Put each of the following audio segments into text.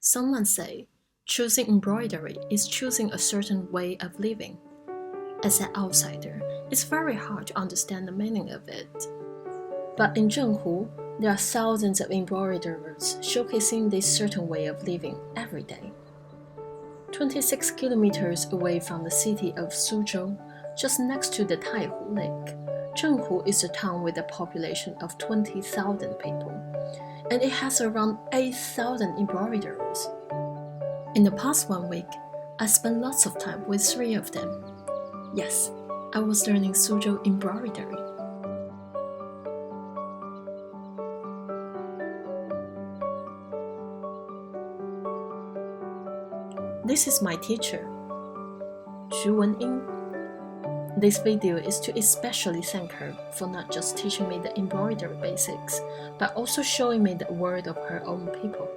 Someone say, choosing embroidery is choosing a certain way of living. As an outsider, it's very hard to understand the meaning of it. But in Zhenhu, there are thousands of embroiderers showcasing this certain way of living every day. 26 kilometers away from the city of Suzhou, just next to the Taihu Lake, Zhenhu is a town with a population of 20,000 people, and it has around 8,000 embroiderers. In the past 1 week, I spent lots of time with 3 of them. Yes, I was learning Suzhou embroidery. This is my teacher, Xu Wenying. This video is to especially thank her for not just teaching me the embroidery basics, but also showing me the world of her own people.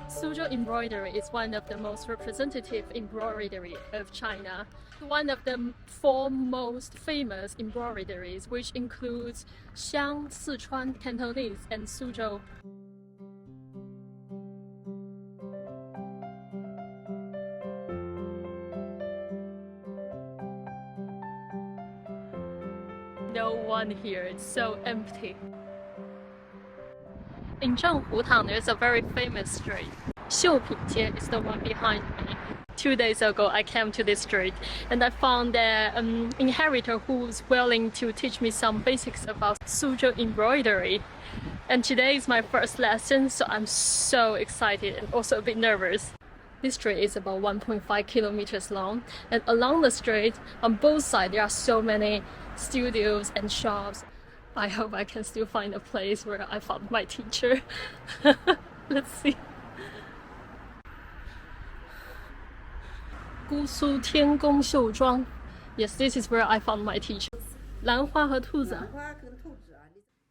Suzhou embroidery is one of the most representative embroidery of China. One of the 4 most famous embroideries, which includes Xiang, Sichuan, Cantonese, and Suzhou. No one here, it's so empty. In Zhenhu town, there's a very famous street. Xiupinjie is the one behind me. 2 days ago, I came to this street and I found an inheritor who's willing to teach me some basics about Suzhou embroidery. And today is my first lesson, so I'm so excited and also a bit nervous. This street is about 1.5 kilometers long, and along the street, on both sides, there are so many studios and shops. I hope I can still find a place where I found my teacher. Let's see. Gusu Tiangong Xiuzhuang. Yes, this is where I found my teacher. 兰花和兔子。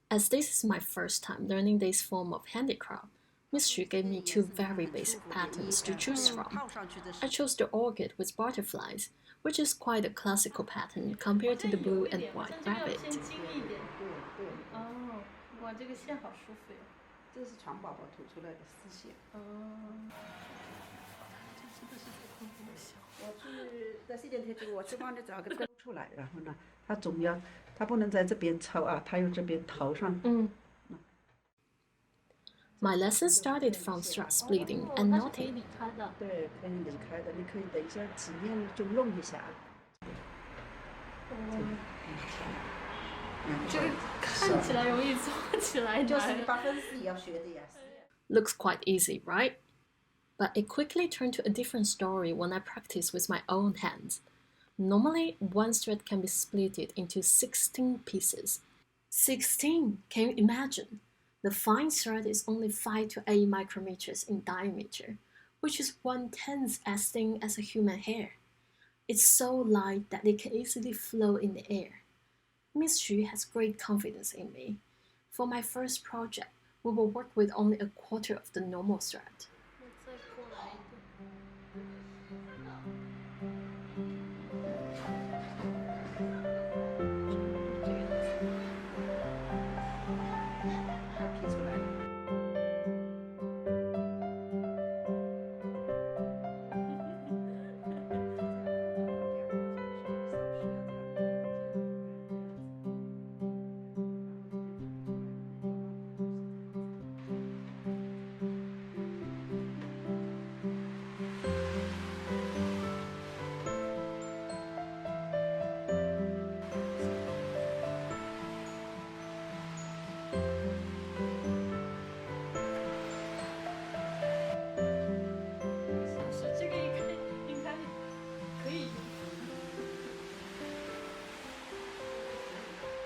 As this is my first time learning this form of handicraft, Miss Xu gave me 2 very basic patterns to choose from. I chose the orchid with butterflies, which is quite a classical pattern compared to the blue and white rabbit. 哦，哇，这个线好舒服呀！这是蚕宝宝吐出来的丝线。哦，这真的是在空中想。我去在这点特地，我去帮你找个灯出来，然后呢，它总要，它不能在这边抽啊，它由这边头上。My lesson started from thread splitting and 它是可以 knotting. 理开的。对，可以离开的，你可以等一下纸面就弄一下。这个看起来容易，做起来就是难。 1%要学的呀。 Looks quite easy, right? But it quickly turned to a different story when I practiced with my own hands. Normally, one thread can be splitted into 16 pieces. 16! Can you imagine? The fine thread is only 5 to 8 micrometers in diameter, which is 1/10 as thin as a human hair. It's so light that it can easily float in the air. Miss Xu has great confidence in me. For my first project, we will work with only a quarter of the normal thread. 再过来一点。它劈出来。 这个应该可以用。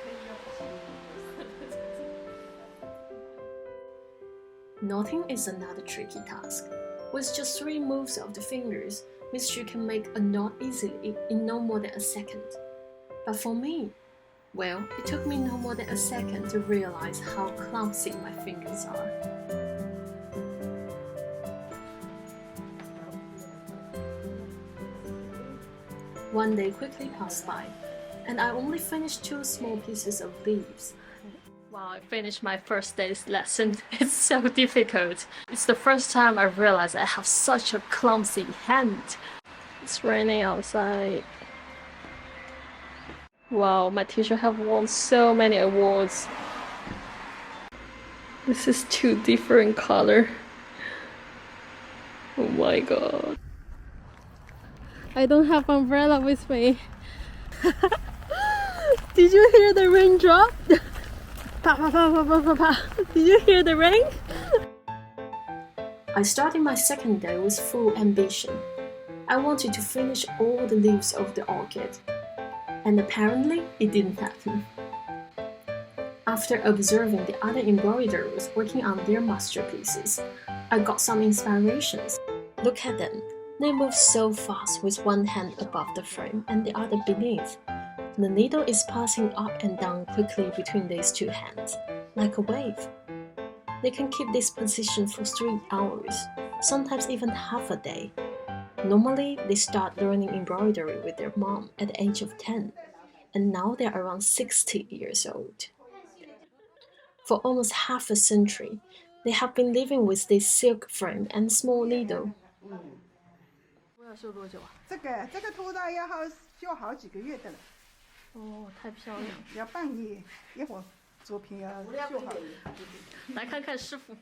可以用。 Knotting is another tricky task. With just 3 moves of the fingers, Miss Xu can make a knot easily in no more than a second. But for me, well, it took me no more than a second to realize how clumsy my fingers are. One day quickly passed by, and I only finished 2 small pieces of leaves. Wow, I finished my first day's lesson. It's so difficult. It's the first time I realized I have such a clumsy hand. It's raining outside. Wow, my teacher have won so many awards. This is two different color. Oh my god. I don't have umbrella with me. Did you hear the raindrop? Pa, pa, pa, pa, pa, pa, pa. Did you hear the rain? I started my second day with full ambition. I wanted to finish all the leaves of the orchid. And apparently, it didn't happen. After observing the other embroiderers working on their masterpieces, I got some inspirations. Look at them. They move so fast with one hand above the frame and the other beneath. The needle is passing up and down quickly between these two hands, like a wave. They can keep this position for 3 hours, sometimes even half a day. Normally, they start learning embroidery with their mom at the age of 10, and now they're around 60 years old. For almost half a century, they have been living with this silk frame and small needle. 这个图档要绣好几个月的了。哦，太漂亮！要半夜，一会儿作品要绣好。来看看师傅。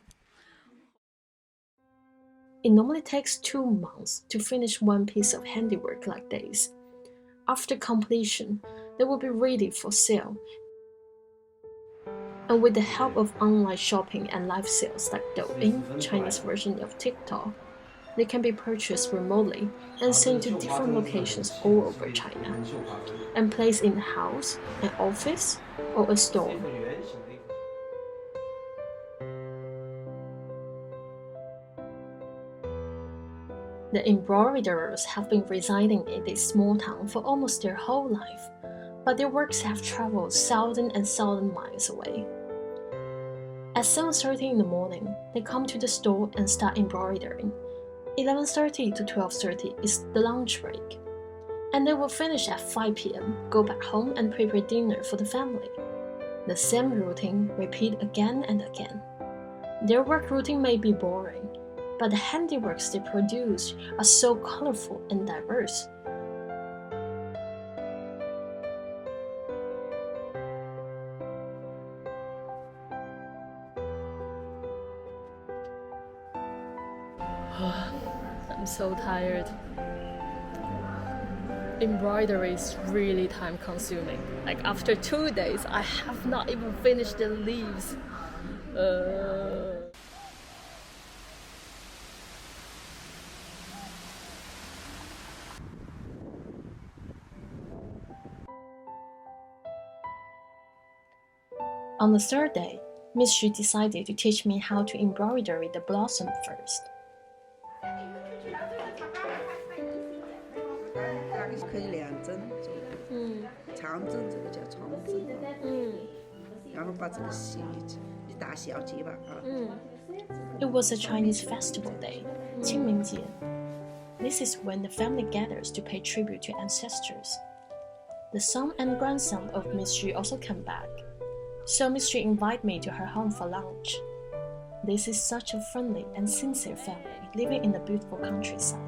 It normally takes 2 months to finish one piece of handiwork like this. After completion, they will be ready for sale. And with the help of online shopping and live sales like Douyin, Chinese version of TikTok, they can be purchased remotely and sent to different locations all over China, and placed in a house, an office, or a store. The embroiderers have been residing in this small town for almost their whole life, but their works have traveled thousand and thousand miles away. At 7:30 in the morning, they come to the store and start embroidering. 11:30 to 12:30 is the lunch break. And they will finish at 5 p.m., go back home and prepare dinner for the family. The same routine repeat again and again. Their work routine may be boring, but the handiworks they produce are so colorful and diverse. I'm so tired. Embroidery is really time consuming. Like after 2 days, I have not even finished the leaves. On the third day, Miss Xu decided to teach me how to embroider the blossom first. 可以两针左右，长针这个叫长针，然后把这个细一大小节吧啊。It was a Chinese festival day, 清明节. This is when the family gathers to pay tribute to ancestors. The son and grandson of Miss Xu also come back, so Miss Xu invited me to her home for lunch. This is such a friendly and sincere family living in the beautiful countryside,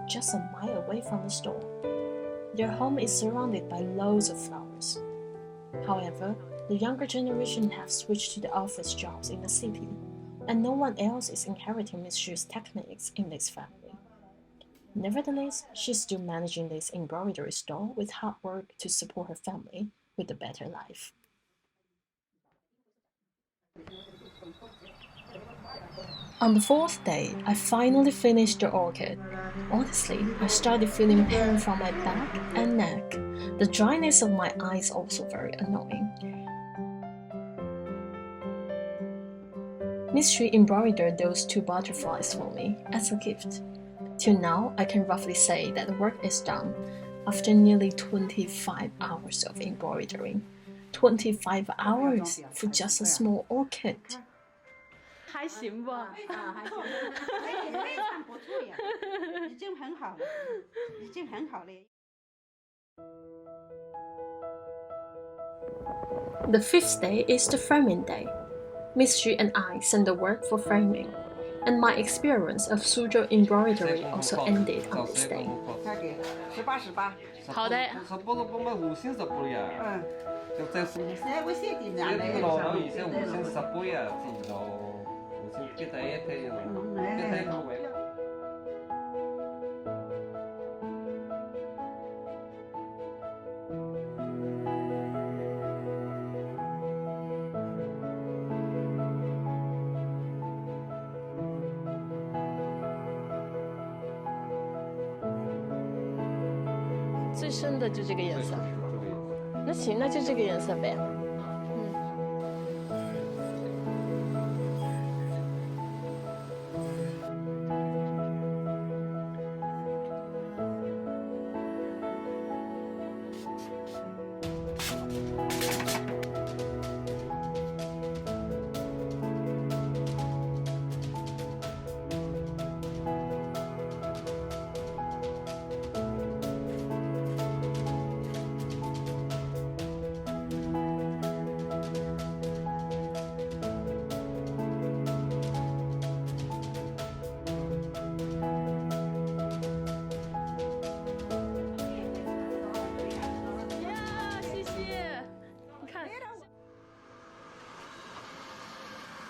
just a mile away from the store. Their home is surrounded by loads of flowers. However, the younger generation have switched to the office jobs in the city, and no one else is inheriting Miss Xu's techniques in this family. Nevertheless, she's still managing this embroidery store with hard work to support her family with a better life. On the fourth day, I finally finished the orchid. Honestly, I started feeling pain from my back and neck. The dryness of my eyes also very annoying. Miss Xu embroidered those 2 butterflies for me as a gift. Till now, I can roughly say that the work is done after nearly 25 hours of embroidering. 25 hours for just a small orchid. 还行吧，还行，非常不错呀，已经很好了，已经很好了。The fifth day is the framing day. Miss Xu and I sent the work for framing, and my experience of Suzhou embroidery also ended on this day. 好的。最深的就这个颜色，那行，那就这个颜色呗。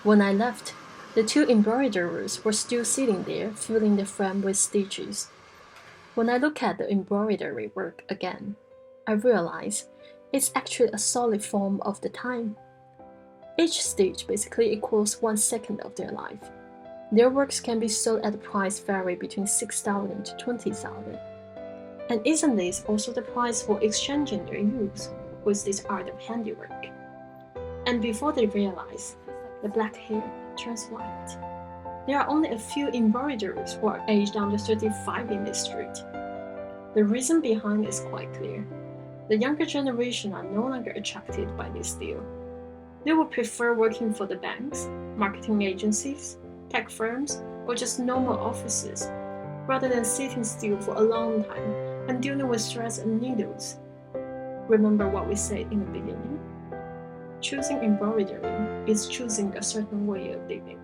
When I left, the two embroiderers were still sitting there, filling the frame with stitches. When I look at the embroidery work again, I realize it's actually a solid form of the time. Each stitch basically equals 1 second of their life. Their works can be sold at a price vary between 6,000 to 20,000. And isn't this also the price for exchanging their use with this art of handiwork? And before they realize, the black hair turns white. There are only a few embroiderers who are aged under 35 in this street. The reason behind is quite clear. The younger generation are no longer attracted by this deal. They would prefer working for the banks, marketing agencies, tech firms, or just normal offices, rather than sitting still for a long time and dealing with threads and needles. Remember what we said in the beginning? Choosing embroidery is choosing a certain way of living.